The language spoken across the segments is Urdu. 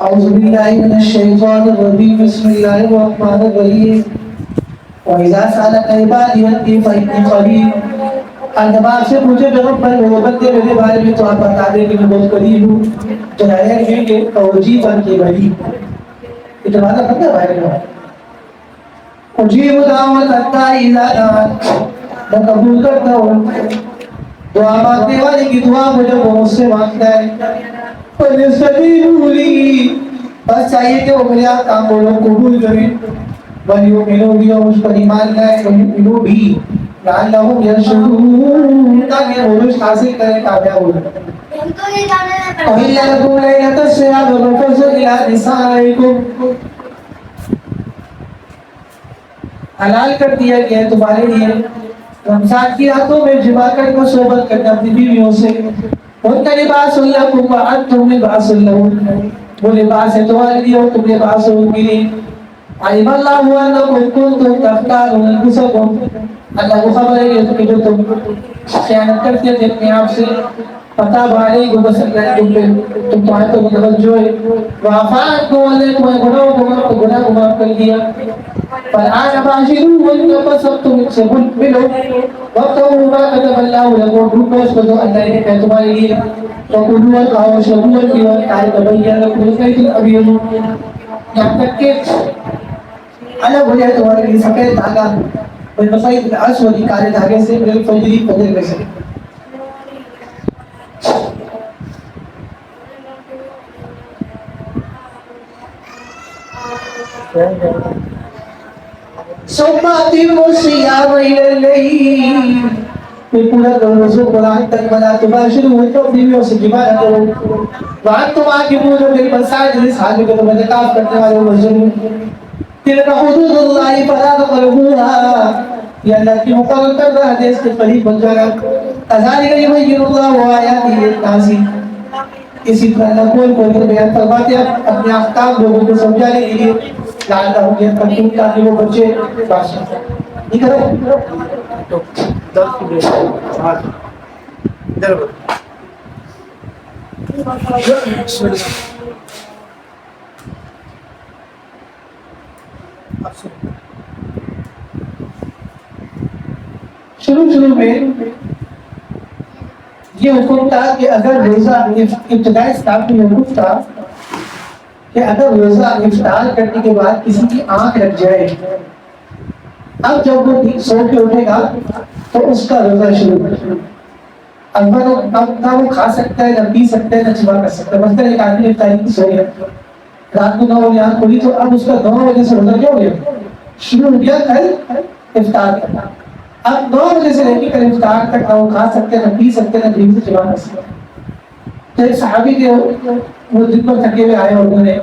اعوذ باللہ من الشیطان الرجیم بسم اللہ الرحمن الرحیم وَإِذَا سَأَلَكَ عِبَادِي عَنِّي فَإِنِّي قَرِيبٌ اور جب آپ سے پوچھے پیغمبر وہ بندے میرے بارے میں تو آپ بتا دیں کہ میں بہت قریب ہوں جنہیں کہیں گے توجیب بن کے بھری اتمادہ بندہ بھائی میں اجیب دعوت الداعی اذا دعان میں قبول کرتا ہوں دعا مانگنے والے کی دعا مجھے وہ مجھ سے مانگتا ہے فَلْيَسْتَجِيبُوا لِي بس چاہیے کہ وہ میرے کام کو لوگ قبول کریں وَلْيُؤْمِنُوا بِي اور مجھ پر ایمان لائے وَلْيُؤْمِنُوا بِي لَعَلَّهُمْ يَرْشُدُونَ تاکہ وہ رشد حاصل کریں کامیاب ہو وَإِنَّ لَكُمْ لَيْلَةَ الصِّيَامِ وَالرَّفَثُ إِلَىٰ نِسَائِكُمْ حلال کر دیا گیا ہے تمہارے لیے رمضان کی راتوں میں جمع کر کو صحبت کرنا اپنی بیویوں سے ان کا لباس لکم وانتم لباس لہن وہ لباس ہے تمہارے لیے اور تم لباس ہو ان کے لیے علم اللہ انکم کنتم تختارون انفسکم اللہ کو خبر ہے کہ جو تم خیانت کرتے تھے اپنے آپ سے پتہ بھائی کو بس اللہ تم تمہارے تو متوجہ ہے وعفان کو اللہ تمہیں گناہ کو معاف کر دیا فالآن باشروهن فسبتم سے ملو وقتوا ما كتب الله لكم ڈھونڈو اس کو جو اللہ نے کہا تمہارے لیے وقلوا وقعوا شربوا الديوان تعالى تبين لكم الخيط الأبيض یہاں تک کہ الگ ہو جائے تمہارے لیے سفید دھاگا بالخيط الأسود کالے دھاگے سے من الفجر فجر میں سے ثم أتموا الصيام إلى الليل پھر پورا کرو روزوں کو رات تک ولا تباشروهن تو بیویوں سے جماع نہ کرو وانتم عاکفون فی المساجد اس حال میں کہ تم اعتکاف کرنے والے ہو مسجد میں تلک حدود اللہ فلا تقربوها یہ اللہ کی مقرر کردہ ہے اس کے قریب بن جائے گا کذالک یبین اللہ آیاتہ للناس اسی طرح اللہ کوئی کر بیان فرماتے ہیں اپنے احکام لوگوں کو سمجھانے کے لیے لعلہم یتقون تاکہ وہ بچے باشد یہ کرو درس کی بیٹھ ادھر شروع میں یہ حکم تھا کہ اگر روزہ ابتدائی اسلام میں حکم تھا کہ اگر روزہ افطار کرنے کے بعد کسی کی آنکھ لگ جائے اب جب وہ سو کے اٹھے گا تو اس کا روزہ شروع ہے اب نہ وہ کھا سکتا ہے نہ پی سکتا ہے نہ جمع کر سکتا ہے مثلا ایک آدمی افطاری کی سو گیا رات کو 9 بجے آنکھ کھولی تو اب اس کا 9 بجے سے روزہ کیا ہو گیا شروع ہو گیا کل افطار کرنا اب 9 بجے سے لے کے کل افطار تک نہ وہ کھا سکتے نہ پی سکتے نہ دین سے جمع کر سکتے تو ایک صحابی کے وہ دن پر تھکے ہوئے آئے اور انہوں نے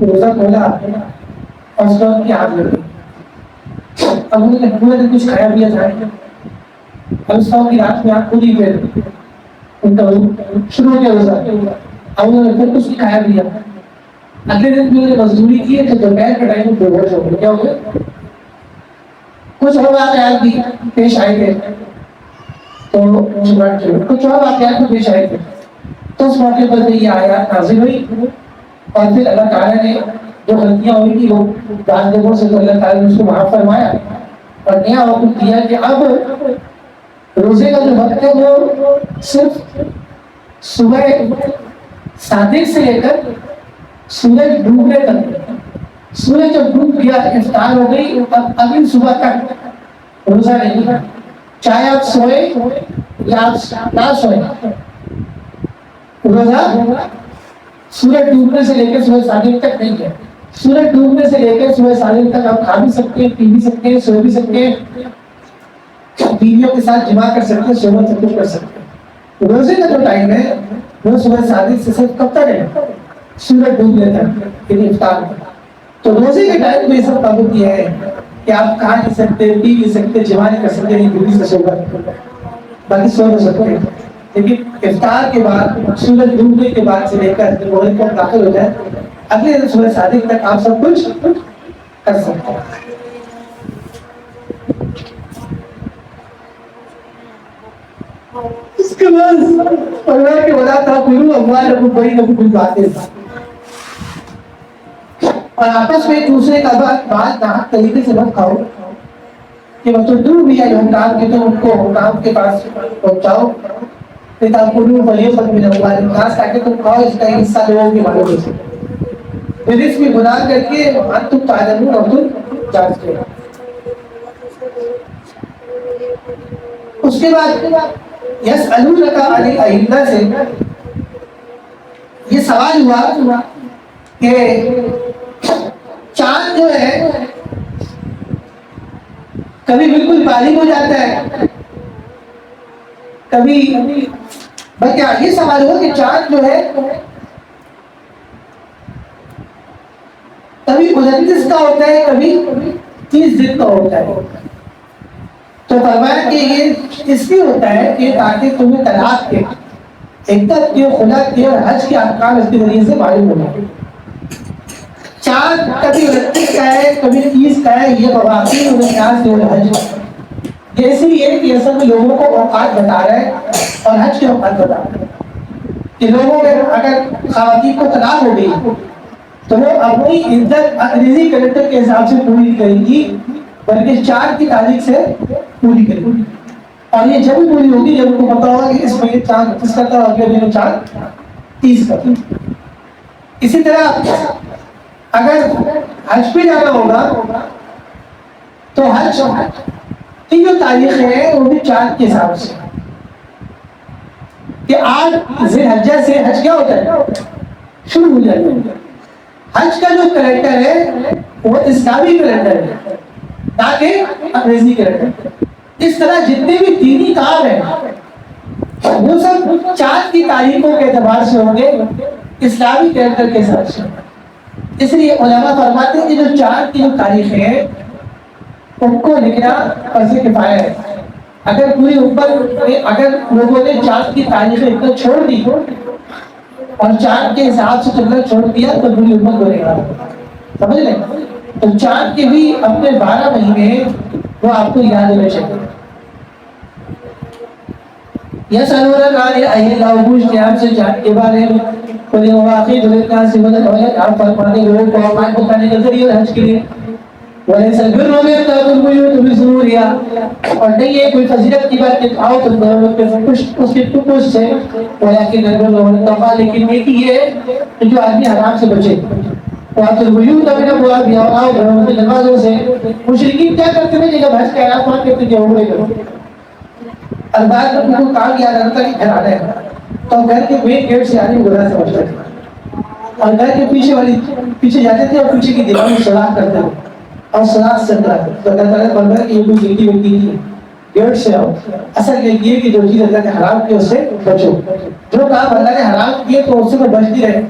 روزہ کھولا اور اس وقت کی آنکھ لگ گئی اب انہوں نے پورے دن کچھ کھایا پیا تھا اب اس وقت کی رات میں آنکھ کھولی پھر ان کا شروع ہو گیا روزہ اب انہوں نے پھر کچھ نہیں کھایا پیا اگلے دن بھی انہوں نے مزدوری کی ہے کہ دوپہر کے ٹائم میں بے ہوش ہو گئے کیا ہو گیا کچھ اور واقعات بھی پیش آئے تھے تو کچھ اور واقعات بھی پیش آئے تھے تو اس موقع پر یہ آیات نازل ہوئی اور پھر اللہ تعالیٰ نے جو غلطیاں ہوئی تھی وہ بعض جگہوں سے تو اللہ تعالیٰ نے اس کو معاف فرمایا اور نیا حکم دیا کہ اب روزے کا جو وقت ہے وہ صرف صبح صادق سے لے کر سورج ڈوبنے تک سورج جب ڈوب گیا افطار ہو گئی اب اگلی صبح تک روزہ نہیں چاہے آپ سوئے یا آپ نہ سوئے روزہ سورج ڈوبنے سے لے کے صبح صادق تک نہیں ہے سورج ڈوبنے سے لے کے صبح صادق تک آپ کھا بھی سکتے ہیں پی بھی سکتے ہیں سو بھی سکتے ہیں بیویوں کے ساتھ جمع کر سکتے ہیں صحبت سب کچھ کر سکتے ہیں روزے کا جو ٹائم ہے وہ صبح صادق سے صرف کب تک ہے سورج ڈوبنے تک یعنی افطار تک تو روزے کے ٹائم میں یہ سب پابندی ہے کہ آپ کھا نہیں سکتے پی نہیں سکتے جمع نہیں کر سکتے نہیں بیوی سے صحبت باقی سو نہیں سکتے لیکن افطار کے بعد سورج ڈوبنے کے بعد سے لے کر جب مغرب تک داخل ہو جائے اگلے دن صبح صادق تک آپ سب کچھ کر سکتے ہیں اس کے بعد اللہ کے ولا تاکلوا اموالکم بینکم بالباطل اور آپس میں ایک دوسرے کا بات ناحق طریقے سے مت کھاؤ کہ مطلب دور بھی ہے جو حکام کے تو ان کو حکام کے پاس پہنچاؤ خاص تاکہ تم کھاؤ اس کا ایک حصہ لوگوں کے معلوم ہو سکے پھر اس میں گناہ کر کے تم تعلم اور تم جانتے ہو. اس کے بعد یسألونک عن الأہلہ سے یہ سوال ہوا کہ چاند جو ہے کبھی بالکل باریک ہو جاتا ہے کبھی بلکہ یہ سوال ہوا کہ چاند جو ہے کبھی 29 کا ہوتا ہے کبھی 30 دن کا ہوتا ہے. تو فرمایا کہ یہ اس لیے ہوتا ہے کہ تاکہ تمہیں طلاق کے عدت کے خلا کے اور حج کے احکام اس کے ذریعے سے معلوم ہو جائے. چاند کبھی 29 کا ہے کبھی 30 کا ہے یہ مواقع حج یہ اس لیے کہ اصل میں لوگوں کو اوقات بتا رہا ہے اور حج کے اوقات بتا رہا ہے کہ لوگوں میں اگر خواتین کو طلاق ہو گئی تو وہ اپنی عدت انگریزی کیلنڈر کے حساب سے پوری کریں گی بلکہ 4 کی تاریخ سے پوری کریں گی. اور یہ جب پوری ہوگی جب ان کو پتا ہوگا کہ اس میں چاند 29 کا تھا اور اگلے دن چاند 30 کا تھا. اسی طرح اگر حج پہ جانا ہوگا تو حج کی جو تاریخیں ہیں وہ بھی چاند کے حساب سے کہ 8 ذی الحجہ سے حج کیا ہوتا ہے شروع ہو جاتا ہے. حج کا جو کیلنڈر ہے وہ اسلامی کیلنڈر ہے نہ کہ انگریزی کیلنڈر. اس طرح جتنے بھی دینی کام ہیں وہ سب چاند کی تاریخوں کے اعتبار سے ہوں گے اسلامی کیلنڈر کے حساب سے. اس لیے علماء فرماتے ہیں کہ جو چاند کی جو تاریخیں ہیں ان کو لکھنا فرض کفایہ ہے. اگر پوری امت اگر لوگوں نے چاند کی تاریخیں اتنا چھوڑ دی اور چاند کے حساب سے چلنا چھوڑ دیا تو پوری امت بنے گا. سمجھ لیں. تو چاند کے بھی اپنے 12 مہینے وہ آپ کو یاد ہونے چاہیے. یہ سنورہ کاری اہل لاؤگوش کے آپ سے چاند کے بارے میں کوئی واقعی دلتنا سے مدد ہوئے آپ فرمانے لوگوں کو آمان بتانے کے ذریعے حج کے لیے وَلَيْسَ الْبِرُّ بِإِتَّخَاذِ الْبُيُوتِ مِنْ ظُهُورِهَا اور نہیں ہے کوئی فضیلت کی بات کہ آؤ تم دونوں کے اس کے پشت سے وَلَكِنَّ الْبِرَّ مَنِ اتَّقَىٰ لیکن نیکی ہے کہ جو آدمی حرام سے بچے. وَأَتُوا الْبُيُوتَ مِنْ أَبْوَابِهَا اور گھروں کے دروازوں سے. مشرکین کیا کرتے ہیں جب حج کا احرام باندھ کے تجھے عمرے کرو الباز میں ان کو کام یاد آتا کہ گھر آنا ہے تو گھر کے مین گیٹ سے آدمی گناہ سمجھتے تھے اور گھر کے پیچھے جاتے تھے اور پیچھے کی دیوار میں سلاخ کرتے تھے اور سلاخ سے اندر آتے تو اللہ تعالیٰ فرمایا ہے کہ یہ کوئی گنتی وگتی نہیں ہے گیٹ سے آؤ. اصل یہ کہ جو چیز اللہ نے حرام کی اس سے بچو. جو کام اللہ نے حرام کیے تو اس سے بچتی رہے.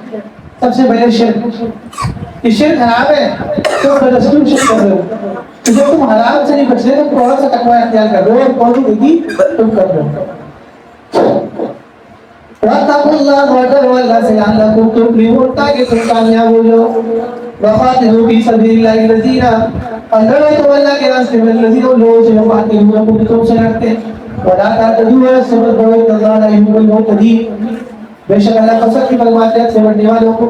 سب سے پہلے شرک. یہ شرک حرام ہے تو بدستور شرک کر رہے ہو. تو جب تم حرام سے نہیں بچ رہے تو تھوڑا سا تقوی اختیار کر رہے ہو اور کون سی نیکی تم کر رہے ہو. وَاتَّقُوا اللَّهَ وَاعْبُدُوا اللَّهَ لَعَلَّكُمْ تُفْلِحُونَ تاکہ تم کامیاب ہو جاؤ. وَقَاتِلُوا فِي سَبِيلِ اللَّهِ الَّذِينَ اور لڑو تم اللہ کے راستے میں الذین لوگوں سے يقاتلونکم تم سے لڑتے ہیں. وَلَا تَعْتَدُوا وَاصْبِرُوا إِنَّ اللَّهَ لَا يُحِبُّ الْمُعْتَدِينَ بے شک اللہ پسند کی فرماتے ہیں سمجھنے والوں کو.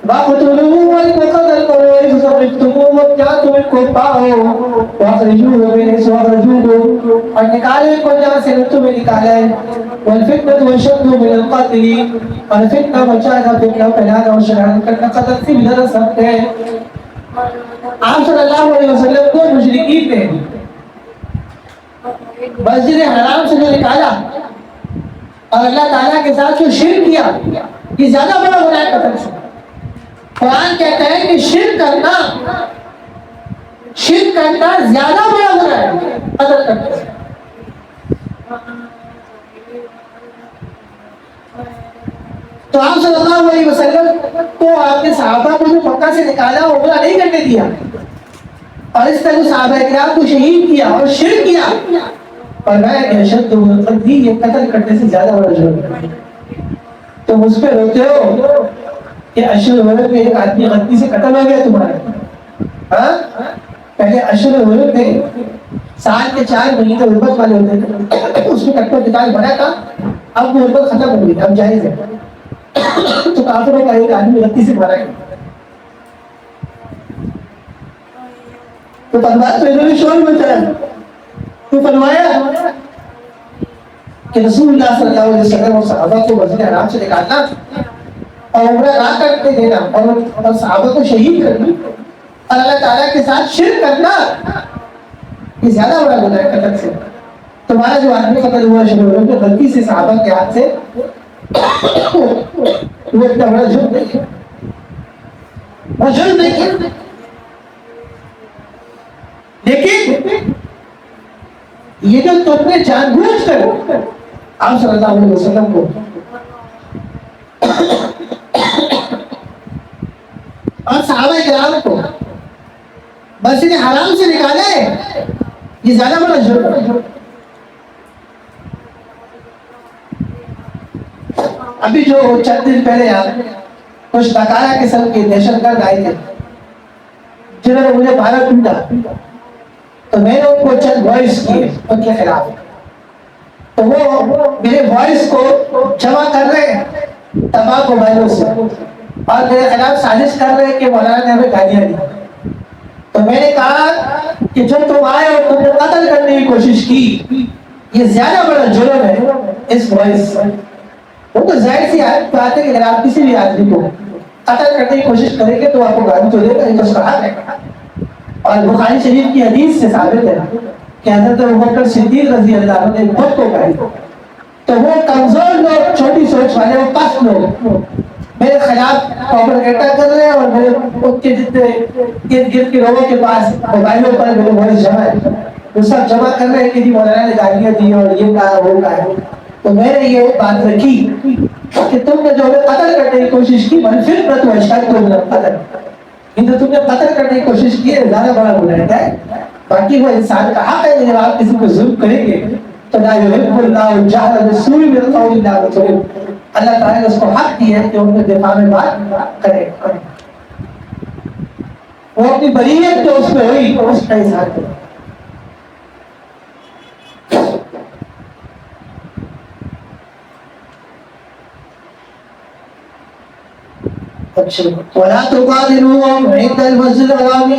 وَاقْتُلُوهُمْ وَلْتَقَتَلْ قَوْمٌ فَصَبِّتُمُوهُمْ کیا تم ان کو پاؤ وَأَخْرِجُوهُمْ مِنْ حَيْثُ أَخْرَجُوكُمْ اور نکالے ان کو جہاں سے تمہیں نکالا ہے. وَالْفِتْنَةُ أَشَدُّ مِنَ الْقَتْلِ اور فتنہ بچانا فتنہ پھیلانا اور شرارت کرنا قتل سے بھی زیادہ سخت ہے. آپ صلی اللہ علیہ وسلم کو مشرکین نے مسجد حرام سے جو نکالا اور اللہ تعالیٰ کے ساتھ جو شرک کیا یہ زیادہ بڑا گناہ ہے قتل سے. قرآن کہتا ہے کہ شرک کرنا زیادہ بڑا گناہ ہے قتل کرنے سے. تو آپ صلی اللہ علیہ وسلم کو آپ نے صحابہ کو جو مکہ سے نکالا عمرہ نہیں کرنے دیا اور اس طرح صحابہ اکرام کو شہید کیا اور شرک کیا فرمایا کہ اشد القتل یہ قتل کرنے سے زیادہ بڑا جرم ہے. تم اس پہ روتے ہو کہ اشہر الحرم میں ایک آدمی غلطی سے قتل ہو گیا تمہارے. ہاں پہلے اشہر الحرم میں سال کے 4 مہینے حرمت والے ہوتے تھے اس میں کٹو قتال بنا تھا. اب وہ حرمت ختم ہو گئی اب جائز ہے. تو کافروں کا ایک آدمی غلطی سے مارا گیا تو فرمایا تو انہوں نے شور مچایا. تو فرمایا کہ رسول اللہ صلی اللہ علیہ وسلم اور صحابہ کو مسجد حرام سے نکالنا اور عمرہ نہ کرنے دینا اور صحابہ کو شہید کرنا اور اللہ تعالیٰ کے ساتھ شرک کرنا، یہ زیادہ بڑا گناہ ہے قتل سے. تمہارا جو آدمی قتل ہوا شروع ہو کہ غلطی سے صحابہ کے ہاتھ سے، وہ اتنا بڑا جرم نہیں ہے، وہ جرم نہیں ہے. لیکن یہ جو تم نے جان بوجھ کر آپ صلی اللہ علیہ وسلم کو اور صحابہ کرام کو مسجد حرام سے نکالے، یہ زیادہ بڑا جرم ہے. ابھی جو چند دن پہلے کچھ بکارا قسم کے دہشت گرد آئے تھے جنہوں نے مجھے مارا پیٹا، تو میں نے ان کو چند وائس کیے ان کے خلاف. تو وہ میرے وائس کو جمع کر رہے ہیں تمام موبائلوں سے اور میرے خلاف سازش کر رہے ہیں کہ مولانا نے ہمیں گالیاں دی. تو میں نے کہا کہ جو تم آئے اور تم نے قتل کرنے کی کوشش کی، یہ زیادہ بڑا جرم ہے اس وائس سے. وہ تو ظاہر سی بات ہے کہ اگر آپ کسی بھی آدمی کو قتل کرنے کی کوشش کریں گے تو آپ کو گالی تو دے گا، یہ تو صحابہ ہے. اور بخاری شریف کی حدیث سے ثابت ہے کہ حضرت ابوبکر صدیق رضی اللہ عنہ نے خود کو گالی. تو وہ کمزور لوگ، چھوٹی سوچ والے، وہ پست لوگ میرے خلاف پروپیگنڈا کر رہے ہیں اور میرے ان کے جتنے ارد گرد کے لوگوں کے پاس موبائلوں پر میرے وائس جمع ہے، وہ سب جمع کر رہے ہیں کہ جی مولانا نے گالیاں دی اور یہ کہا وہ کہا. تو میں نے یہ بات رکھی کہ تم نے جو قتل کرنے کی کوشش کی منفرت و اشہد کو قتل، تو تم نے قتل کرنے کی کوشش کی ہے، زیادہ بڑا گناہ ہے. باقی وہ انسان کا حق ہے کہ جب آپ کسی کو ظلم کریں گے تو لا یحب اللہ الجہر بالسوء من القول الا من ظلم، اللہ تعالیٰ نے اس کو حق دیا ہے کہ ان کے دفاع میں بات کرے. وہ اپنی بریت جو اس میں ہوئی اس کا اظہار کرے. وَلَا تُقَاتِلُوهُمْ عِندَ الْمَسْجِدِ الْحَرَامِ،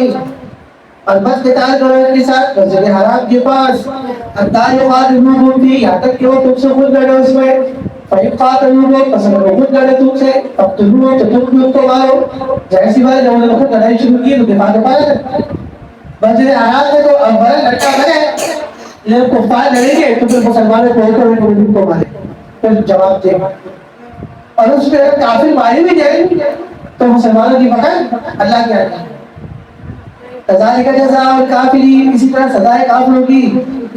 اور مت قتال کرو ان کے ساتھ مسجد حرام کے پاس. حَتَّىٰ يُقَاتِلُوكُمْ فِيهِ، یہاں تک کہ وہ تم سے خود لڑے اس میں. فَإِنْ قَاتَلُوكُمْ، پس اگر وہ خود لڑے تم سے، فَاقْتُلُوهُمْ، تو تم بھی ان کو مارو. ظاہر سی بات ہے جب انہوں نے خود لڑائی شروع کی تو دفاع تو پایا ہے. مسجد حرام میں تو ابھرا لڑکا لڑے، جب کفار لڑیں گے تو پھر مسلمانوں کو ہوتے ہوئے ان کو مارے، پھر جواب دے. اور اس پہ اگر کافر ماری بھی جائے تو مسلمانوں کی پکڑ اللہ کے آگے. کذالک جزاء الکافرین، اسی طرح سزائے کافروں کی.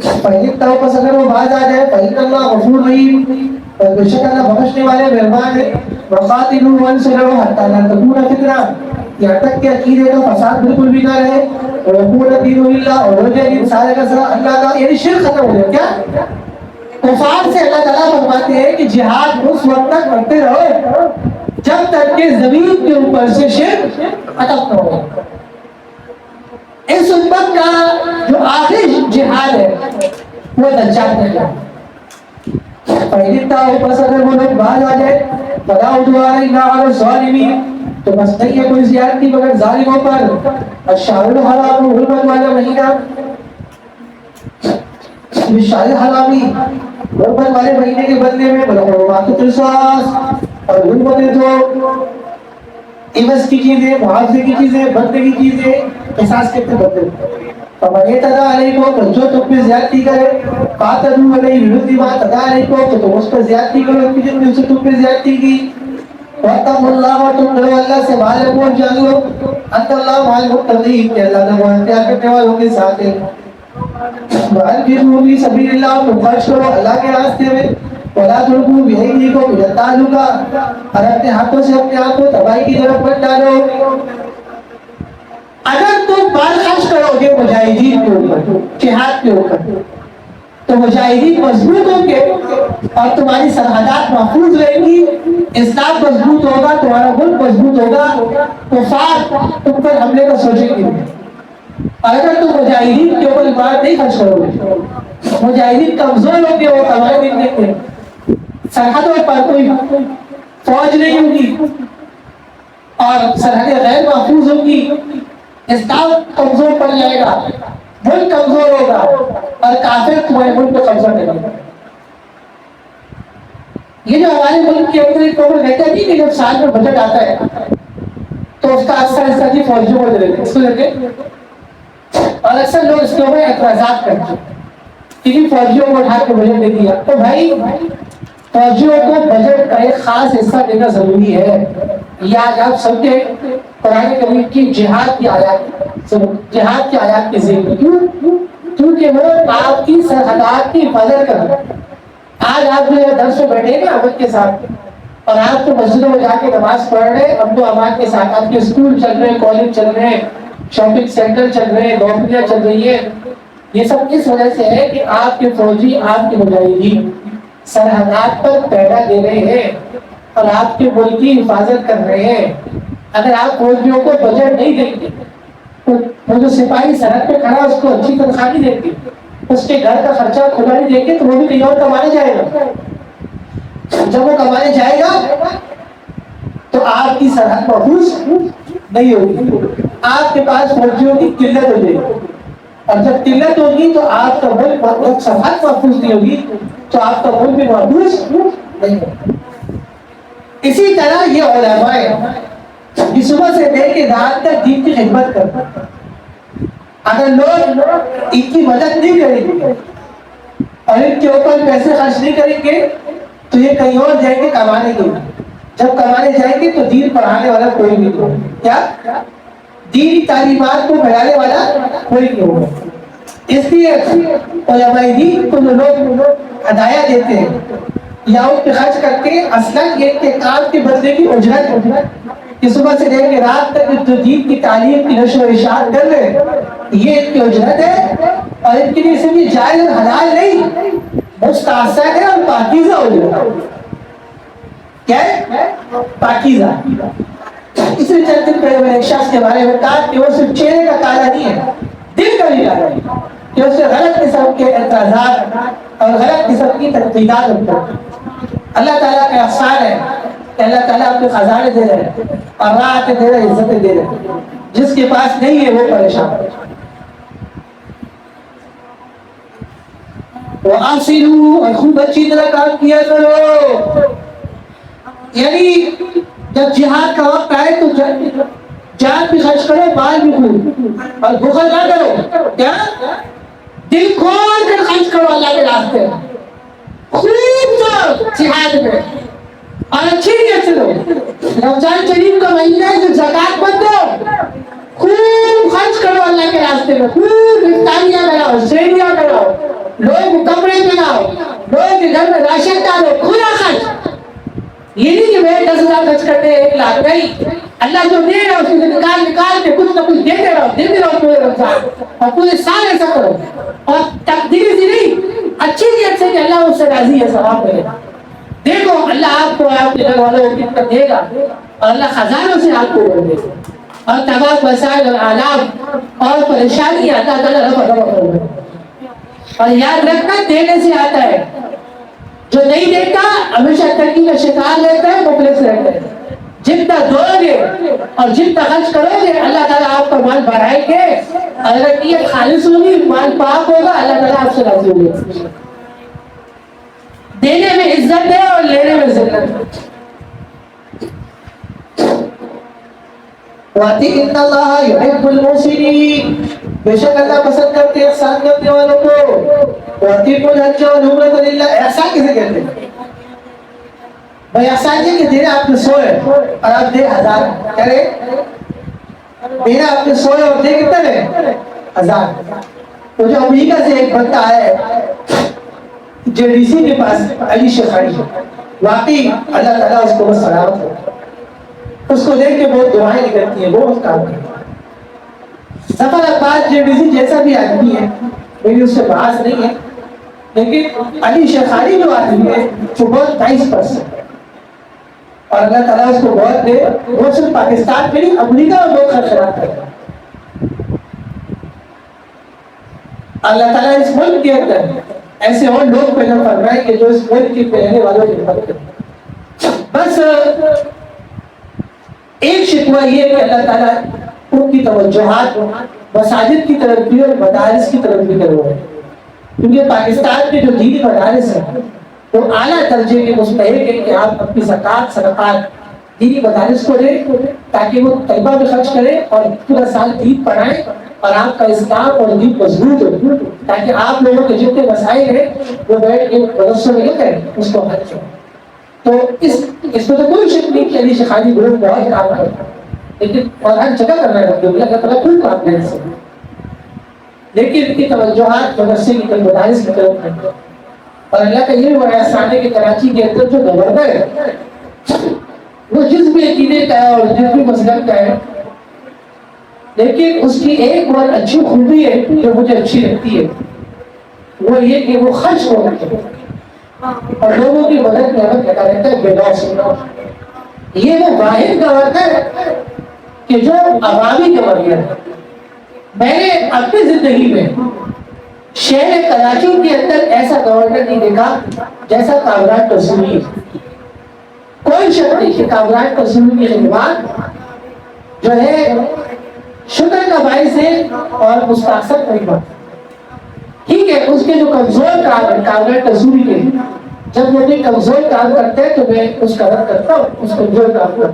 فَإِن تَوْبَ، پس اگر وہ باز آ جائے، فَإِنَّ اللَّهَ غَفُورٌ رَحِيمٌ، بے شک اللہ بخشنے والے مہربان ہے. وَقَاتِلُوهُمْ وَانصُرُوهُمْ حَتَّىٰ لَا تَكُونَ فِتْنَةٌ، یہاں تک کہ عقیدے کا فساد بالکل بھی نہ رہے. وَيَكُونَ الدِّينُ لِلَّهِ، اور ہو جائے دین سارے کا سارا اللہ کا، یعنی شرک ختم ہو جائے. کیا کفار سے اللہ تعالیٰ فرماتے ہیں کہ جہاد اس وقت تک کرتے رہو جب تک کہ زمین کے اوپر سے شرک ختم نہ ہو. اس امت کا جو آخری جہاد ہے وہ دجال کا ہے. پہلی پس اگر وہ لوگ باز آ جائے، فلا عدوان الا علی الظالمین، تو بس نہیں ہے کوئی زیادتی مگر ظالموں پر. الشہر الحرام، حرمت والا مہینہ، الشہر الحرامی، حرمت والے مہینے کے بدلے میں بالحرمات قصاص، اور حرمت جو عوض کی چیزیں، معاوضے کی چیزیں، بدلے کی چیزیں قصاص کے بدلے. فمن اعتدى علیکم، تو جو تم پہ زیادتی کرے، فاعتدوا علیہ بمثل ما اعتدى علیکم، تو تم اس پر زیادتی کرو اس کی جتنی اس سے تم پہ زیادتی کی. واتقوا اللہ، اور تم ڈرو اللہ سے. وَاعْلَمُوا، اور جان لو ان اللہ مع المتقین، کہ اللہ تعالیٰ اختیار کرنے والوں کے ساتھ ہے. وَأَنفِقُوا فِي سَبِيلِ اللَّهِ، تم خرچ کرو اللہ کے راستے میں. وَلَا تُلْقُوا بِأَيْدِيكُمْ إِلَى التَّهْلُكَةِ، اور اپنے ہاتھوں سے اپنے آپ کو تباہی کی طرف مت ڈالو. اگر تم مال خرچ کرو گے مجاہدین کے اوپر، جہاد کے اوپر، تو مجاہدین مضبوط ہوں گے اور تمہاری سرحدات محفوظ رہیں گی، اسلام مضبوط ہوگا، تمہارا ملک مضبوط ہوگا، کفار تم پر حملے کا سوچیں گے. اگر تم مجاہدین کے اوپر عبادت نہیں خرچ کرو گے، مجاہدین کمزور ہوں گے، وہ تمہارے دن دیں گے، سرحدوں پر کوئی فوج نہیں ہوگی اور سرحدیں غیر محفوظ ہوگی، اسلام کمزور پڑ جائے گا، ملک کمزور ہوگا اور کافر تمہارے ملک کو قبضہ کرے گا۔ یہ جو ہمارے ملک کے اندر ایک پرابلم رہتا ہے کہ جب سال میں بجٹ آتا ہے تو اس کا اکثر حصہ جی فوجیوں کو دے دیتے ہیں، اس کو لے کے، اور اکثر لوگ اس کے اوپر اعتراضات کرتے ہیں کہ فوجیوں کو اٹھا کے بجٹ دے دیا۔ تو بھائی فوجیوں کو بجٹ کا ایک خاص حصہ دینا ضروری ہے۔ یہ آج آپ سب کے قرآن کریم کی جہاد کی آیات کے ذکر کیوں؟ کیونکہ وہ آپ کی سرحدات کی حفاظت کر رہے ہیں۔ آج آپ جو درس میں بیٹھے ہیں نا امن کے ساتھ، اور آپ تو مسجدوں میں جا کے نماز پڑھ رہے ہیں، امن و امان کے ساتھ آپ کے اسکول چل رہے ہیں، کالج چل رہے ہیں، شاپنگ سینٹر چل رہے ہیں، نوکریاں چل رہی ہیں۔ یہ سب اس وجہ سے ہے کہ آپ کے فوجی، آپ کے مجاہدین سرحدات پر پہرا دے رہے ہیں اور آپ کے ملک کی حفاظت کر رہے ہیں۔ اگر آپ فوجیوں کو بجٹ نہیں دیں گے تو وہ جو سپاہی سرحد پہ کھڑا اس کو اچھی تنخواہ نہیں دیں گے، اس کے گھر کا خرچہ کھلا نہیں دیں گے، تو وہ بھی کہیں اور کمانے جائے گا۔ جب وہ کمانے جائے گا تو آپ کی سرحد محفوظ نہیں ہوگی، آپ کے پاس فوجیوں کی قلت ہو جائے گی، اور جب قلت ہوگی تو آپ کا ملک، جب سرحد محفوظ نہیں ہوگی تو آپ کا ملک بھی محفوظ نہیں ہوگا۔ اسی طرح یہ علماء ہیں، صبح سے لے کے رات تک دین کی خدمت کرتے ہیں۔ اگر لوگ ان کی مدد نہیں کریں گے اور ان کے اوپر پیسے خرچ نہیں کریں گے تو یہ کہیں اور جائیں گے کمانے کے لیے۔ جب کمانے جائیں گے تو دین پڑھانے والا کوئی نہیں ہوگا، کیا دینی تعلیمات کو پھیلانے والا کوئی نہیں ہوگا۔ اس لیے علماء دین کو جو لوگ ہدایہ دیتے ہیں یا ان پہ خرچ کرتے ہیں، اصلاً یہ کے کام کے بدلے کی اجرت کہ صبح سے لے کے رات تک جو دین کی تعلیم کی نشر و اشاعت کر رہے ہیں، یہ ان کی اجرت ہے، اور ان کے لیے صرف یہ جائز اور حلال نہیں، مستحسن ہے اور پاکیزہ اجرت۔ کیا ہے؟ پاکیزہ۔ اس لیے چند دن پہلے میں ایک شخص کے بارے میں کہا کہ وہ صرف چہرے کا کالا نہیں ہے، دل کا بھی کالا ہے، کہ اس سے غلط قسم کے اعتراضات اور غلط قسم کی تنقیدات ہوتا ہے۔ اللہ تعالیٰ کا احسان ہے کہ اللہ تعالیٰ آپ کو خزانے دے رہے ہیں اور راحتیں دے رہے ہیں، عزتیں دے رہے ہیں۔ جس کے پاس نہیں ہے وہ پریشان ہے۔ وَأَحْسِنُوا، اور خوب اچھی طرح کام کیا کرو، یعنی جب جہاد کا وقت آئے تو جان بھی خرچ کرو، مال بھی خوب، اور بخل نہ کرو۔ کیا؟ دل کھول کر خرچ کرو اللہ کے راستے، خوب جاؤ جہاد میں، اور اچھی نیت سے دو۔ رمضان شریف کا مہینہ ہے جو زکوٰۃ مت دو، خوب خرچ کرو اللہ کے راستے میں، خوب افطاریاں بناؤ، سحریاں بناؤ، لوگ کپڑے بناؤ، لوگ کے گھر میں راشن ڈالو، کھلا خرچ۔ یہ نہیں کہ میں 10,000 خرچ کرتے 1,00,000، نہیں، اللہ جو دے رہا ہے اس سے نکال کے کچھ نہ کچھ دیتے رہو پورے رمضان اور پورے سال ایسا کرو، اور تقدیر سے نہیں، اچھی نیت سے کہ اللہ اس سے راضی ہے، ثواب ملے گا۔ دیکھو اللہ آپ کو، آپ کے گھر والوں کو کتنا دے گا، اور اللہ خزانوں سے آپ کو بڑھ دے گا، اور تباہ مسائل اور آلام اور پریشانیاں اللہ تعالیٰ رفع کر دے گا۔ اور یاد رکھنا دینے سے آتا ہے، جو نہیں دیتا ہمیشہ تنگی کا شکار رہتا ہے، مفلس رہتا ہے۔ جتنا دو گے اور جتنا خرچ کرو گے اللہ تعالیٰ آپ کا مال بڑھائیں گے، اور اگر نیت خالص ہوگی، مال پاک ہوگا، اللہ تعالیٰ آپ سے راضی ہوگا۔ دینے میں عزت ہے اور لینے میں ذلت ہے۔ وَإِنَّ اللَّهَ يُحِبُّ الْمُحْسِنِينَ، بے شک اللہ پسند کرتے ہیں احسان کرنے والوں کو۔ وَأَتِمُّوا الْحَجَّ وَالْعُمْرَةَ لِلَّهِ، احسان کسے کہتے ہیں؟ بھائی احسان یہ کہ دینے آپ نے سوئے اور آپ دے 1000، کہہ رہے دینا آپ نے سوئے اور دے کتنا رہے 1000۔ تو جو امریکہ سے ایک بندہ ہے JDC کے پاس، علی شیخانی، واقعی اللہ تعالیٰ اس کو بس سلامت ہو، اس کو دیکھ کے بہت دعائیں نکلتی ہیں، بہت کام کرتا ہے۔ ظفر عباس JDC جیسا بھی آدمی ہے، میری اس سے بحث نہیں ہے، لیکن علی شیخانی جو آدمی ہے وہ بہت 22% ہے، اور اللہ تعالیٰ اس کو بہت دے۔ وہ صرف پاکستان میں نہیں، امریکہ اور بہت خرچات کرتا ہے۔ اللہ تعالیٰ اس ملک کے اندر ایسے اور لوگ پیدا فرمائیں کہ جو اس ملک کے رہنے والوں کی خدمت کریں۔ بس ایک شکوہ یہ ہے کہ اللہ تعالیٰ ان کی توجہات مساجد کی طرف بھی اور مدارس کی طرف بھی کرو. کیونکہ پاکستان کے جو دینی مدارس ہیں وہ اعلیٰ درجے کے مستحق ہیں کہ آپ اپنی زکوٰۃ صدقات دینی مدارس کو دیں تاکہ وہ طلبہ میں خرچ کریں اور پورا سال دین پڑھائیں اور آپ کا اسلام اور دین مضبوط ہو تاکہ آپ لوگوں کے جتنے مسائل ہیں وہ بیٹھ کے مدرسوں میں لے کر اس کو حل کریں. تو اس میں تو کوئی شک نہیں کہ علی شیخانی گروہ بہت کام کرتا ہے لیکن اور ہر جگہ کرنا ہے اللہ تعالیٰ خود کام کرنے سے لیکن ان کی توجہات مدرسے کی طرف مدارس کی طرف ہیں. اور اللہ کا یہ ہوا احسان ہے کہ کراچی کے اندر جو گورنر ہے وہ جس بھی عقیدے کا ہے اور جس بھی مذہب کا ہے لیکن اس کی ایک بہت اچھی خوبی ہے جو مجھے اچھی لگتی ہے وہ یہ کہ وہ خرچ ہو رہے ہیں اور لوگوں کی مدد میں عمل کرتا رہتا ہے بے لوس. یہ وہ واحد گورنر ہے کہ جو عوامی گورنر ہے. میں نے اپنی زندگی میں شہر کراچی کے اندر ایسا گورنر نہیں دیکھا جیسا کامران تصویر. کوئی شک نہیں کہ کامران تصویر کی خدمات جو ہے شکر کا باعث ہے اور مستحسن خدمت. ٹھیک ہے اس کے جو کمزور کام ہے کامران تصویر کے جب وہ بھی کمزور کام کرتے ہیں تو میں اس کا رد کرتا ہوں اس کمزور کام کو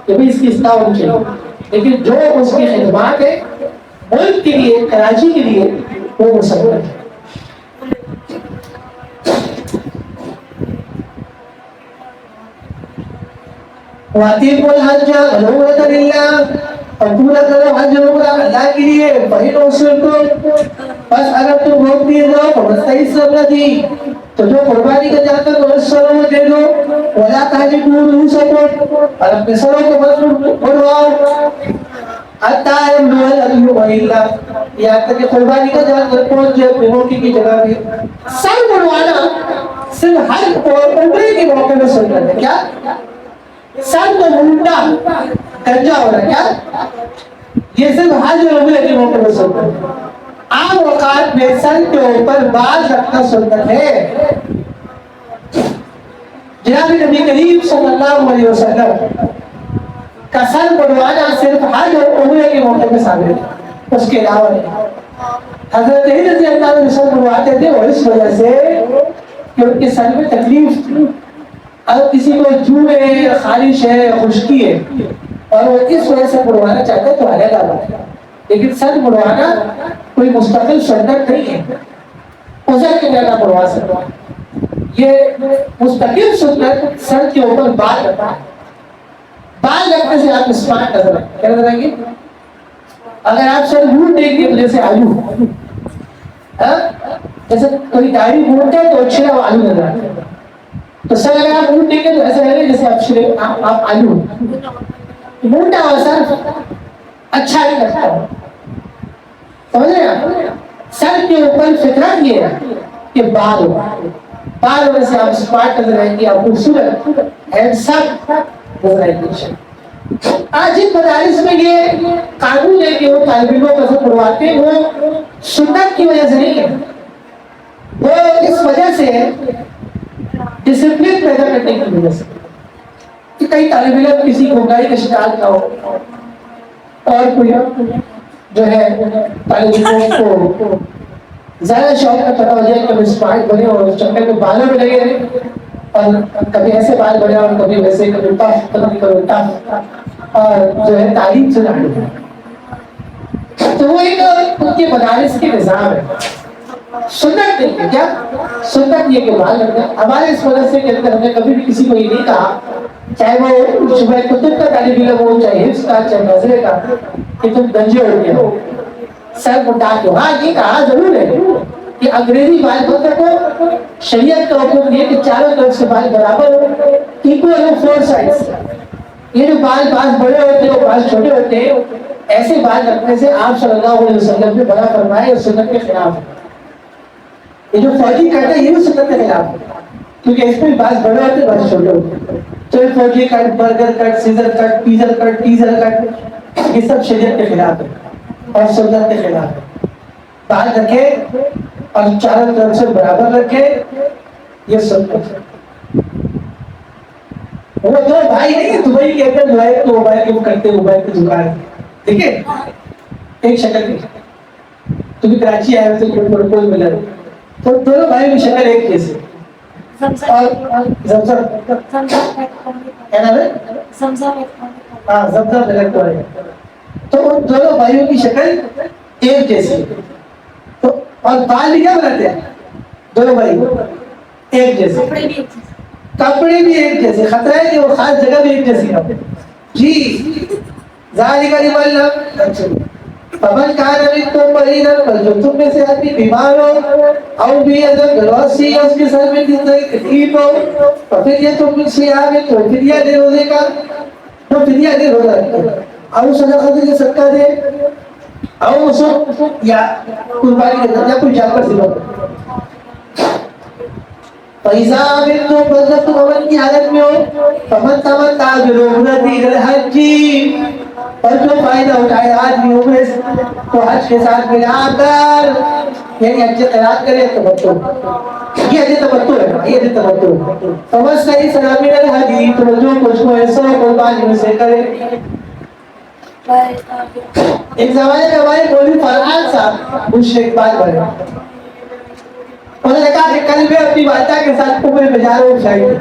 کہ بھائی اس کی اصلاح ہونی چاہیے لیکن جو اس کی خدمات ہے ملک کے لیے کراچی کے لیے وہ مسلط ہے. وَأَتِمُّوا الْحَجَّ وَالْعُمْرَةَ لِلَّهِ اور پورا کرو حج اور عمرہ اللہ کے لیے. فَإِنْ أُحْصِرْتُمْ بس اگر تم روک دیے جاؤ فَمَسْتَيْسَرَ الْهَدْيِ تو جو قربانی کا جاتا ہے تو اس سروں میں دے دو. وَلَا تَحْلِقُوا رُؤُوسَكُمْ اور اپنے سروں کو مت بڑھواؤ حتیٰ يَبْلُغَ الْهَدْيُ مَحِلَّهُ یہاں تک کہ قربانی کا جانور پہنچ جائے اپنی روٹی کی جگہ پہ. سر بڑھوانا صرف حج اور عمرے کے موقع میں سنت ہے. کیا سر کو مونڈا گنجا ہونا کیا یہ صرف حج اور عمرے کے موقع میں سنت ہے. عام اوقات میں سر کے اوپر بال رکھنا سنت ہے. جناب نبی کریم صلی اللہ علیہ وسلم کا سر بڑھوانا صرف حج اور عمرے کے موقع میں ثابت ہے اس کے علاوہ نہیں. حضرت علی رضی اللہ عنہ سر بڑھواتے تھے اور اس وجہ سے کہ ان کے سر میں تکلیف تھی. اگر کسی کو جو ہے خارش ہے خشکی ہے اور وہ اس وجہ سے بڑھوانا چاہتا ہے تو علیحدہ بات ہے لیکن سر بڑھوانا کوئی مستقل سنت نہیں ہے. عذر کے لیے نہ بڑھوا سکتا یہ مستقل سنت سر کے اوپر بال رکھنا ہے. بال رکھنے سے آپ اسمارٹ نظر آئیں. کیا نظر آئیں گے؟ اگر آپ سر گھوٹ دیں گے جیسے آلو جیسے کوئی داڑھی گھوٹتے ہیں تو اچھے آلو نظر آتے ہیں تو سر اگر آپ گھوٹ دیں گے تو ایسا لگے جیسے آپ آلو موٹا ہوا سر اچھا نہیں لگتا. سمجھ رہے ہیں سر کے اوپر فطرت یہ ہے کہ بال ہونے سے آپ اسمارٹ نظر آئیں گے آپ خوبصورت ہینڈسم نظر آئیں گے. آج ان مدارس میں یہ قانون ہے کہ وہ طالب علموں کا سر بڑھواتے ہیں وہ سنت کی وجہ سے نہیں ہے وہ اس وجہ سے ڈسپلن پیدا کرنے کی وجہ سے کہ کئی طالب علم کسی گمراہی کا شکار نہ ہو اور کوئی جو ہے طالب علموں کو زیادہ شوق کا پتا ہو جائے کہ اسمارٹ بنے اور چکر میں بالوں میں لگے رہے اور کبھی ایسے بال بنے اور کبھی ویسے کبھی ٹف کبھی ٹف اور جو ہے تعلیم سے نہ ہٹے. تو وہ ایک ان کے مدارس کے نظام ہے. سنت نہیں ہے. کیا سنت یہ کہ بال رکھنا ہمارے اس مدرسے کے اندر ہم نے کبھی بھی کسی کو یہ نہیں کہا چاہے وہ شبہ کتب کا طالب علم ہو چاہے حفظ کا چاہے نظرے کا کہ تم گنجے ہو گئے ہو سر مٹا کے. ہاں یہ کہا ضرور ہے کہ انگریزی بال بند رکھو. شریعت کا حکم یہ کہ چاروں طرف سے بال برابر ہو equal ہو فور سائڈز. یہ جو بال بعض بڑے ہوتے ہیں اور بعض چھوٹے ہوتے ہیں ایسے بال رکھنے سے آپ صلی اللہ علیہ وسلم نے بڑا فرمایا اور سنت کے خلاف ہے. یہ جو فوجی کرتا ہے یہ بھی سنت کے خلاف ہے کیونکہ اس میں بعض بڑے ہوتے ہیں بعض چھوٹے ہوتے ہیں. تو یہ فوجی کٹ برگر کٹ سیزر کٹ پیزر کٹ ٹیزر کٹ یہ سب شریعت کے خلاف ہے اور سنت کے خلاف ہے. بال رکھے اور چاروں طرف سے برابر رکھے یہ سنت ہے. وہ دو بھائی نہیں دبئی کے اندر جو ہے تو موبائل کے کرتے موبائل کی دکان دیکھیں ایک شکل کی تمہیں کراچی آئے ہوئے تو کوئی ملا تو دونوں بھائی کی شکل ایک جیسے اور زمزم کیا نام ہے ہاں زمزم الیکٹرانک تو ان دونوں بھائیوں کی شکل ایک جیسی تو اور بال بھی کیا بناتے ہیں دونوں بھائی ایک جیسے کپڑے بھی ایک جیسے خطرہ ہے کہ وہ خاص جگہ بھی ایک جیسی ہے جی ذالک لمن لم فمن کان منکم مریضا جو تم میں سے آدمی بیمار ہو او بھی اگر گلوسی یا اس کے سر میں تکلیف ہو تو پھر یہ تم من صیام تو فدیہ دے روزے کا تو فدیہ دے روزہ رکھے او صدقہ دے صدقہ دے او نسک یا قربانی دے یا کوئی جانور ذبح فَإِذَا أَمِنْتُمْ فَذَّبْتُمْ وَمَنْ کی حالت میں ہو فَمَنْ تَمَتَّعَ بِالْعُمْرَةِ إِلَى الْحَجِّ اور جو فائدہ اٹھائے آدمی عمرے سے تو حج کے ساتھ ملا کر یعنی حج قران کرے تمتع یہ حج تمتع ہے یہ حج تمتع فَمَسْتَيْ سَلَامِ الْحَدِي تو جو کچھ کو ایسا قربانی میں سے کرے ایک زمانے میں ہمارے مولوی فرحان صاحب مشرک بات بنے انہوں نے کہا کہ کل میں اپنی والدہ کے ساتھ عمرے میں جا رہا ہوں شاید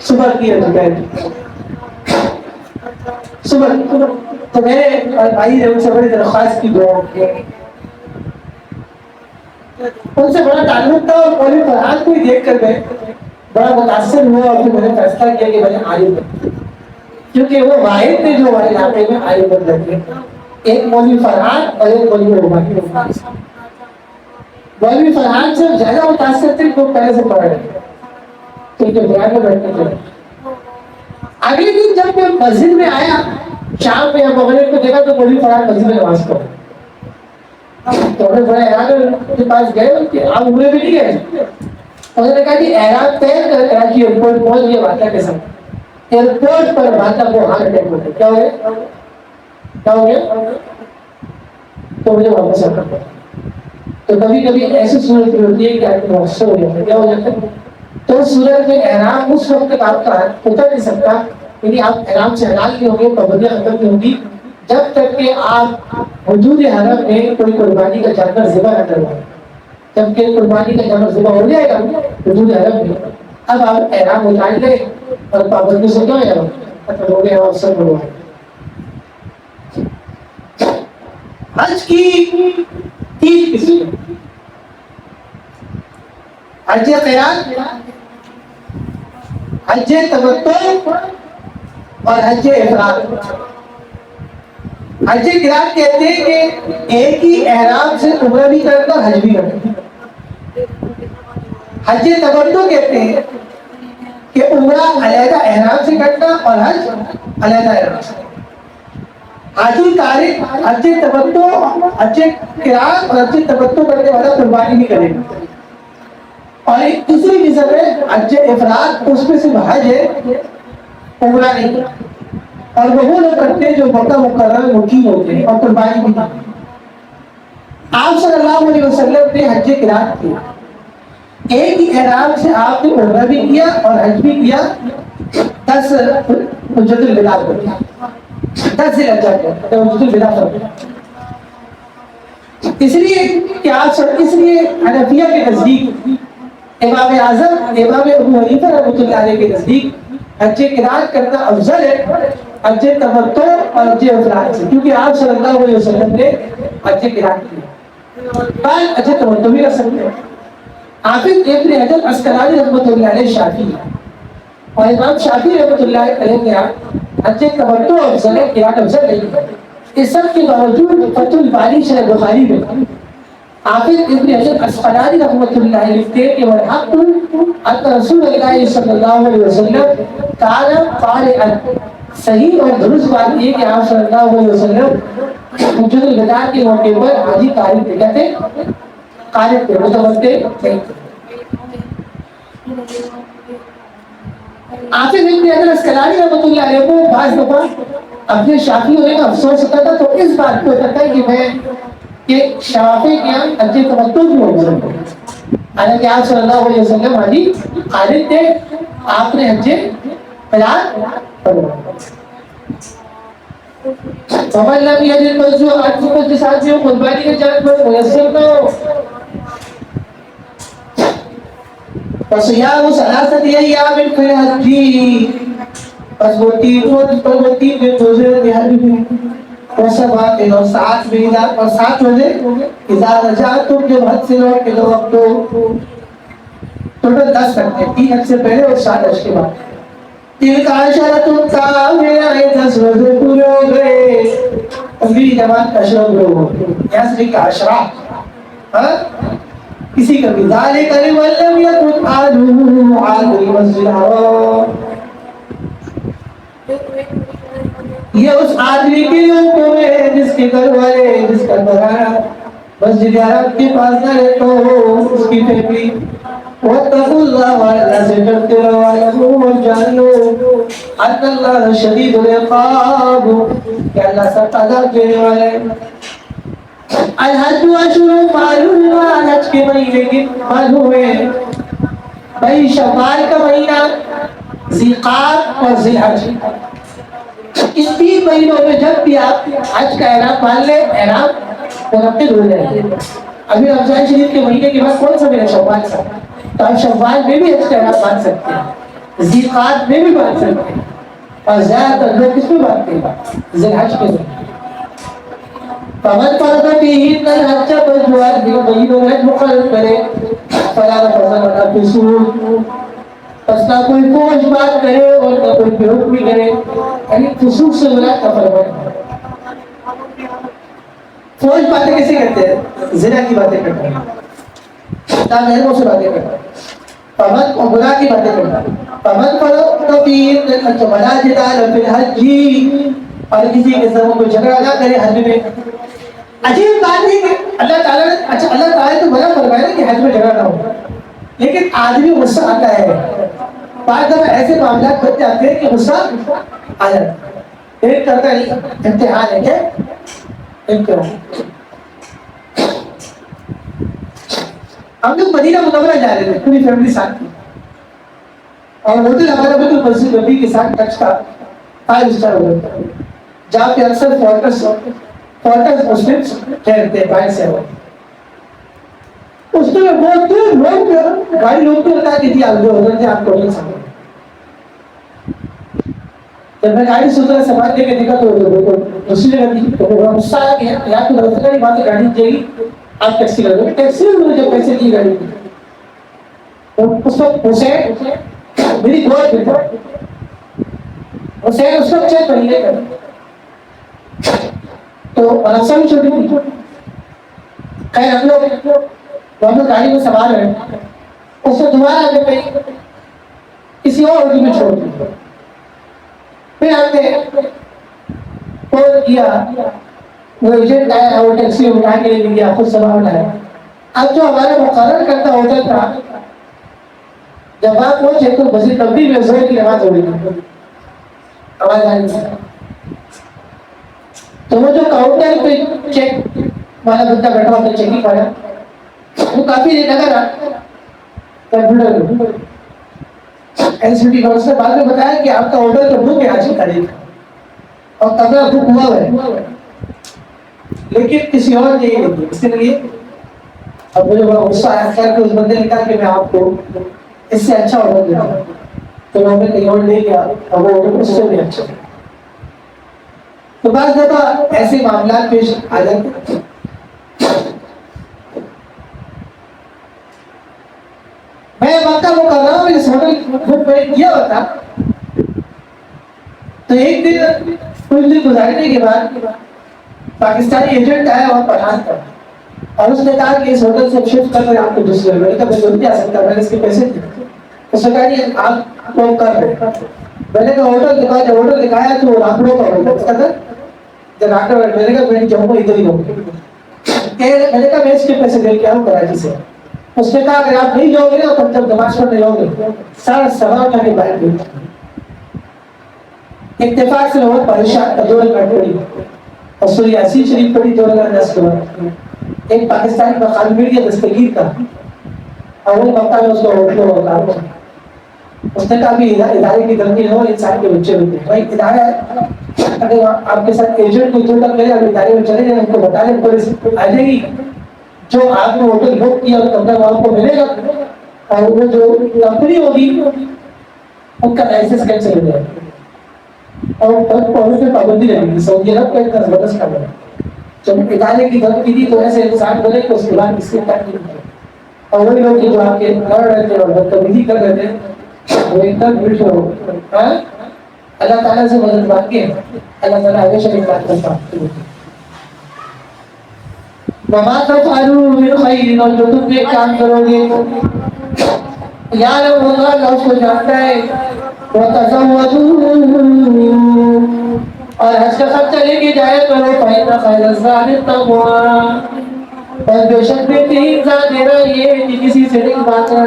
صبح کی ہے دوپہر صبح تو میرے بھائی نے ان سے بڑی درخواست کی دعا ان سے بڑا تعلق تھا اور مولوی فرحان کو ہی دیکھ کر میں بڑا متاثر ہوا اور پھر میں نے فیصلہ کیا کہ میں نے عالم بن کیونکہ وہ واحد تھے جو ہمارے علاقے میں عالم بن رہے تھے ایک مولوی فرحان اور ایک مولوی عمر مولوی فرحان سے زیادہ متاثر تھے وہ پہلے سے پڑھ رہے تھے کیونکہ بیان میں بیٹھتے تھے اگلے دن جب میں مسجد میں آیا شام میں مغرب کو دیکھا تو مولوی فرحان مسجد میں نماز پڑھ تو ہمیں بڑا احرام کے پاس گئے کہ آپ عمرے بھی نہیں گئے انہوں نے کہا کہ احرام طے کر کراچی ایئرپورٹ پہنچ گئے واقعہ کے ساتھ ایئرپورٹ پر واقعہ کو ہارٹ اٹیک ہو گیا کیا ہو گیا تو مجھے واپس آنا پڑا تو کبھی کبھی ایسی صورت میں ہوتی ہے کہ آپ کو مؤثر ہو جاتا ہے کیا ہو جاتا ہے تو صورت میں احرام اس وقت تک آپ کا اتر نہیں سکتا یعنی آپ احرام سے حلال نہیں ہوں گے پابندیاں ختم نہیں ہوں گی جب تک کہ آپ حدود حرم میں کوئی قربانی کا جانور ذبح نہ کروائیں جب کہ قربانی کا جانور ذبح ہو جائے گا حدود حرم میں اب آپ احرام اتار لیں اور پابندی سے کیا ہے ختم ہو گیا اور سب ہو گیا حج کی 3 قسمیں حج قران حج تمتع اور حج افراد حج قران کہتے ہیں کہ ایک ہی احرام سے عمرہ بھی کرنا اور حج بھی کرنا حج تمتع کہتے ہیں کہ عمرہ علیحدہ احرام سے کرنا اور حج علیحدہ احرام سے حاجی تاریخ حج تمتع حج قران اور حج تمتع کرنے والا قربانی نہیں کرے گا اور ایک تیسری قسم ہے حج افراد اس میں صرف حج ہے عمرہ نہیں اور وہ لوگ کرتے ہیں جو مکہ مکرمہ میں مقیم ہوتے ہیں اور قربانی بھی نہیں آپ صلی اللہ علیہ وسلم نے حج قران کیا ایک ہی احرام سے آپ نے عمرہ بھی کیا اور حج بھی کیا 10 حجۃ الوداع کو 10 ذی الحجہ کو حجۃ الوداع کو اس لیے کہ آپ اس لیے حنفیہ کے نزدیک امام اعظم امام ابو حنیفہ رحمۃ اللہ علیہ کے نزدیک حج قران کرنا افضل ہے حج تمتع اور حج افراد سے کیونکہ آپ صلی اللہ علیہ وسلم نے حج قران کیا بعد حج تمتع بھی کر سکتے ہیں حافظ ابن حجر عسقلانی رحمۃ اللہ علیہ شافعی اور امام شافعی رحمۃ اللہ علیہ نے حج تمتع افضل ہے قران افضل نہیں ہے اس سب کے باوجود فتح الباری شرح بخاری میں حافظ ابن حجر عسقلانی رحمۃ اللہ علیہ لکھتے ہیں کہ والحق ان رسول اللہ صلی اللہ علیہ وسلم کان قارئا صحیح اور درست بات یہ کہ آپ صلی اللہ علیہ وسلم حجۃ الوداع کے موقع پر حاجی قاری تھے کہتے قاری تھے متوقع تھے حافظ ابن حجر عسقلانی رحمۃ اللہ علیہ کو بعض دفعہ اپنے شافعی ہونے کا افسوس ہوتا تھا تو اس بات پہ ہوتا تھا کہ میں کہ شافعی کے یہاں حج تمتع بھی ہو سکتا حالانکہ آپ صلی اللہ علیہ وسلم حاجی خالد تھے آپ نے حج قران پڑھا فمن لم يجد فالجوع آج کو جس آدمی کو قربانی کے جانب پر میسر نہ ہو فصیام ثلاثة أيام في الحج بس وہ تین دن روزے حج میں وسبعة اور 7 مہینہ اور 7 روزے اذا رجعتم جب حج سے لوٹ کے لوگ اب تو ٹوٹل 10 رکھتے ہیں 3 حج سے پہلے اور 7 حج کے بعد تلك عشرة كاملة 10 روزے پورے ہو گئے اگلی جماعت کا عشرہ لوگ ہو یہاں سے لکھا عشرہ ہاں کسی کا بھی ذالک لمن لم يكن أهله حاضر المسجد الحرام یہ اس آدمی کے حکم ہے جس کے گھر والے جس کا گھر مسجد حرام کے پاس نہ رہتا ہو اس کی فیملی واتقوا اللہ وعلا سے ڈرتے رہو وعلموا اور جان لو ان اللہ شدید العقاب کہ اللہ سخت عذاب دینے والا ہے الحج اشہر معلومات حج کے مہینے کی معلوم ہے بھائی شوال کا مہینہ ذی القعدہ اور ذی الحج اس 3 مہینوں میں جب بھی آپ حج کا احرام باندھ لیں احرام منعقد ہو جائے گا ابھی رمضان شریف کے مہینے کے بعد کون سا مہینہ شوال کا تو آپ شوال میں بھی حج کا احرام باندھ سکتے ہیں ذی القعدہ میں بھی باندھ سکتے ہیں اور زیادہ تر لوگ کس میں باندھتے ہیں ذی الحج کے میں فمن فرض فيهن الحج فالجوار مہینوں میں حج مقرر کرے فلا رفث ولا فسوق پس نہ کوئی فحش بات کرے اور نہ کوئی بے حکمی کرے یعنی فسوق سے مراد نافرمانی فحش باتیں کیسے کرتے ہیں زنا کی باتیں کرتے ہیں نامحرموں سے باتیں کرتے ہیں فمن اور گناہ کی باتیں کرتا ہے فمن فرض فيهن الحج ولا جدال في الحج اور کسی کے ساتھ کوئی جھگڑا نہ کرے حج میں عجیب بات ہے کہ اللہ تعالیٰ نے اللہ تعالیٰ تو بڑا فرمایا کہ حج میں جھگڑا نہ ہو لیکن آدمی غصہ آتا ہے بعض دفعہ ایسے معاملات بن جاتے ہیں کہ غصہ آ جاتا ہے ایک طرح کا امتحان ہے کیا امتحان ہم لوگ مدینہ منورہ جا رہے تھے پوری فیملی ساتھ تھی اور ہوٹل ہمارا بالکل مسجد نبی کے ساتھ ٹچ تھا 5 اسٹار ہوٹل تھا جہاں پہ اکثر فورٹس مسلمس ٹھہرتے ہیں باہر سے اس میں بہت لوگ گاڑی لوگ کو بتا کے دیا جو ہوٹل تھے آپ کو نہیں سمجھ جب میں گاڑی سوچا سامان لے کے دیکھا تو دوسری جگہ دی تو غصہ آ گیا یا تو رستے کی بات گاڑی دے گی آپ ٹیکسی کر دو ٹیکسی میں مجھے پیسے دی گاڑی دی تو اس وقت حسین میری بہت بیٹا حسین اس وقت چیک پہلے کر تو رقصہ بھی چھوٹی تھی خیر ہم لوگ گاڑی میں سوار ہیں اس سے دوبارہ ہمیں کہیں کسی اور ہوٹل میں چھوڑ دی پھر ہم نے فون کیا وہ ایجنٹ آیا وہ ٹیکسی میں اٹھا کے لے گیا خود سوار اٹھایا اب جو ہمارا مقرر کرتا ہوٹل تھا جب آپ پہنچے تو مسجد نبوی میں زہر کی نماز ہو رہی تھی آواز آ رہی تھی تو وہ جو کاؤنٹر پہ چیک والا بندہ بیٹھا ہوتا چیکنگ والا وہ کافی دیر لگا رہا کمپیوٹر ایل سی ٹی نے بعد میں بتایا کہ آپ کا آرڈر تو بک ہے آج کی تاریخ اور کمرہ بک ہوا ہے لیکن کسی اور نے نہیں اس کے لیے اب مجھے بڑا غصہ آیا خیر کہ اس بندے نے کہا کہ میں آپ کو اس سے اچھا آرڈر دیتا ہوں تو میں نے کہیں اور لے گیا اور وہ آرڈر اس سے بھی اچھا تو بعض دفعہ ایسے معاملات پیش آ جاتے میں مکہ مکرمہ میں اس ہوٹل بک کیا ہوا تھا تو ایک دن کچھ دن گزارنے کے بعد پاکستانی ایجنٹ آیا اور پٹھان تھا اور اس نے کہا کہ اس ہوٹل سے شفٹ کر رہے آپ کو دوسرے میں نے کہا میں نہیں آ سکتا میں نے اس کے پیسے دیے اس نے کہا کہ آپ وہ کر رہے میں نے کہا ہوٹل دکھایا تو راکڑوں کا ہوٹل اس کا تھا جب راکڑ میں نے کہا میں جاؤں گا ادھر ہی رہوں میں نے کہا میں اس کے پیسے دے کے آؤں کراچی سے اس نے کہا اگر آپ نہیں جاؤ گے نا تب جب نماز پڑھنے جاؤ گے سارا سوال کا نہیں باہر گیا اتفاق سے بہت پریشان 2 رکعت پڑھی اور سورہ یاسین شریف پڑھی 2 رکعت 10 رکعت ایک پاکستانی مقامی میڈیا دستگیر تھا اور وہ مکہ میں اس کو ہوٹل ہوتا اس نے کہا کہ ادارے کی ترقی ہو انسان کے بچے ہوتے ہیں. بھائی ادارہ اگر آپ کے ساتھ ایجنٹ کو جو تک کرے آپ ادارے میں چلے جائیں ان کو بتا دیں پولیس آ جائے گی. جو آپ نے ہوٹل بک کیا اس کمرہ وہاں کو ملے گا اور وہ جو کمپنی ہوگی ان کا لائسنس کینسل ہو جائے گا اور پہ پابندی لگے گی. سعودی عرب کا اتنا زبردست کام ہے. جب ادارے کی دھمکی دی تو ایسے انسان بنے کہ اس کے بعد اس کے تک نہیں کرے. اور وہی لوگ جو آپ کے لڑ رہے تھے اور بدتمیزی کر رہے تھے وہ ایک دم بلٹ ہو اللہ تعالیٰ سے مدد مانگے. اللہ تعالیٰ ہمیشہ ایک بات کرتا ہے وما تفعلوا من خیر اور جو تم نیک کام کرو گے یعلم اللہ اس کو جانتا ہے. وتزودوا اور حج کا خرچہ لے کے جایا کرو فإن خیر الزاد التقوی اور بے شک بہترین ذات میرا یہ ہے کہ کسی سے نہیں مانگنا.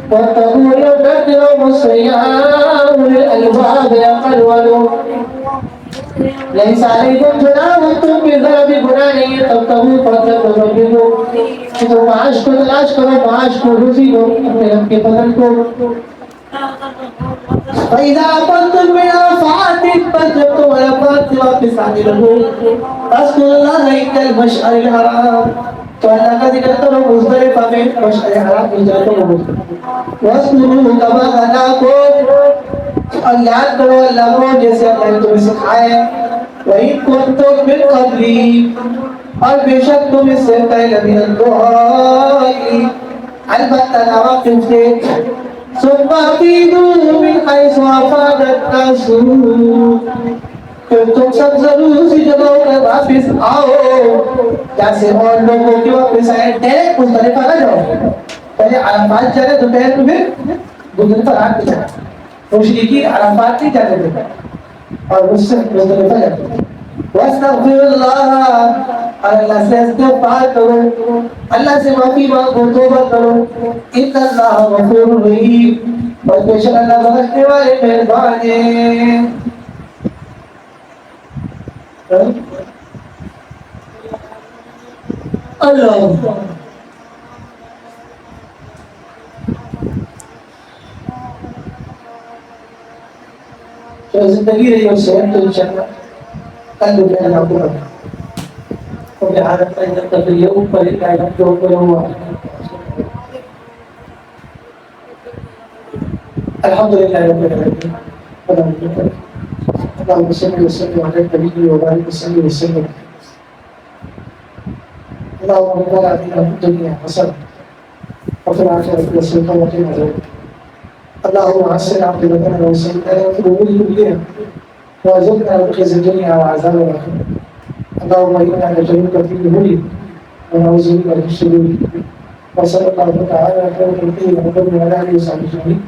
واتقوا اور ڈرتے رہو مجھ سے یا اولي الالباب عقل والوں. ليس عليكم جناح تم پہ ذرا بھی گناہ نہیں ہے تب تبو فضل و ربکم کہ تم معاش کو تلاش کرو معاش کو روزی کو اپنے رب کے فضل کو. فَإِذَا أَفَضْتُم مِّنْ عَرَفَاتٍ بس جب تم عرفات سے واپس آنے لگو فاذكروا اللَّهَ عِندَ الْمَشْعَرِ الْحَرَامِ تو اللہ کا ذکر کرو مزدلفہ میں مشعر حرام مزدلفہ میں. وَاذْكُرُوهُ كَمَا هَدَاكُمْ اور یاد کرو اللہ کو جیسے اللہ نے تمہیں سکھایا ہے. وَإِن كُنتُم مِّن قَبْلِهِ اور بے شک تم اس سے پہلے من الضَّالِّينَ البتہ نواقف سے. ثم أفيدوا من حيث أفاض الناس پھر تم سب ضرور اسی جگہوں پر واپس آؤ جیسے اور لوگوں کے واپس آئے. ڈائریکٹ مزدلفہ نہ جاؤ پہلے عرفات چلے دوپہر میں پھر مزدلفہ رات میں جانا. مشرکین عرفات نہیں جاتے تھے اور اس سے مزدلفہ جاتے تھے. واستغفر اللہ اور اللہ سے استغفار کرو اللہ سے معافی مانگو توبہ کرو. ان اللہ غفور رحیم اور بے شک اللہ بخشنے والے مہربان ہیں. اللہ جو زندگی رہی اس سے تو انشاءاللہ کل دوپہر آپ کو بتا اور حالت کا اندر کر رہی ہے اوپر ایک آئیٹ جو اوپر ہوا. الحمدللہ رب العالمین اللهم صل وسلم على النبي وبارك وسلم وسلم. اللهم ربنا آتنا في الدنيا حسنة وفي الآخرة حسنة وقنا عذاب النار. اللهم حسن عاقبتنا وسيئنا في الأمور كلها وأجرنا من خزي الدنيا وعذاب الآخرة. اللهم إنا نجعلك في الهدى ونعوذ بك من الشرور. وصلى الله تعالى على خير خلقه محمد وعلى آله وصحبه أجمعين.